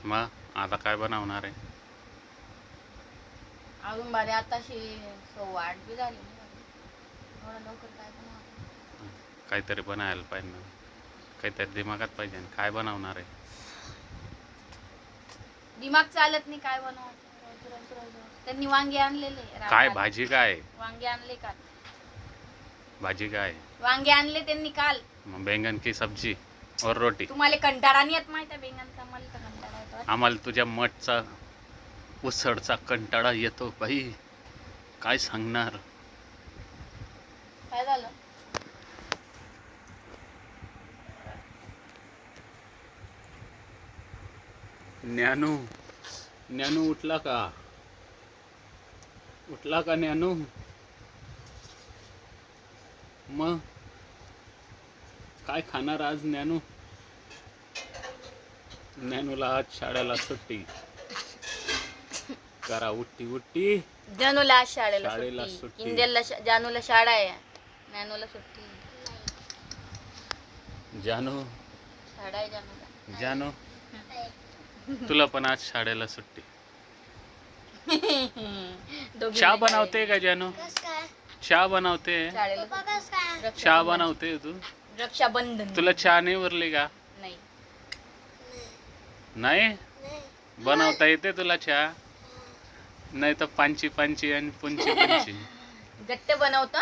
मग आता काय बनवणार आहे? अजून बारे आताशी 8:15 बी झाली एवढं लवकर काय बनवणार? काहीतरी बनायला पाहिजे ना, काहीतरी दिमागात पाहिजे ना. काय बनवणार आहे? दिमाग चालत नाही काय बनवायचं. रोज. त्यांनी वांगे आणलेले काय भाजी काय? वांगे आणले काल. भाजी काय? वांगे आणले त्यांनी काल. मग बैंगन की सब्जी और रोटी. तुम्हाला कंटाळा नाही येत माहिती आहे बैंगनचा? मला तर कंटाळा येतो. आम्हाला तुझ्या मठचा उसळचा कंटाळा येतो बाई. काय सांगणार? काय झालं? ज्ञानू उठला का? उठला का ज्ञानू? मग काय खाणार आज ज्ञानू? ज्ञानूला आज शाळेला सुट्टी. करा उट्टी. जानूला आज शाळेला शाळेला सुट्टी. सुट्टी. इंदिराला जानूला शाळा आहे. ज्ञानूला सुट्टी. जानू शाळा आहे जानूला. जानू तुला पण आज शाळेला सुट्टी. दोघींना चहा बनवते का जानू? चहा बनवते. शाळेला चहा बनवते तू? रक्षाबंधन. तुला चहा नाही उरली का? नाही. नाही बनवता येते तुला चहा? नाही तर पंची आणि पुंची. गट्टे बनवतो.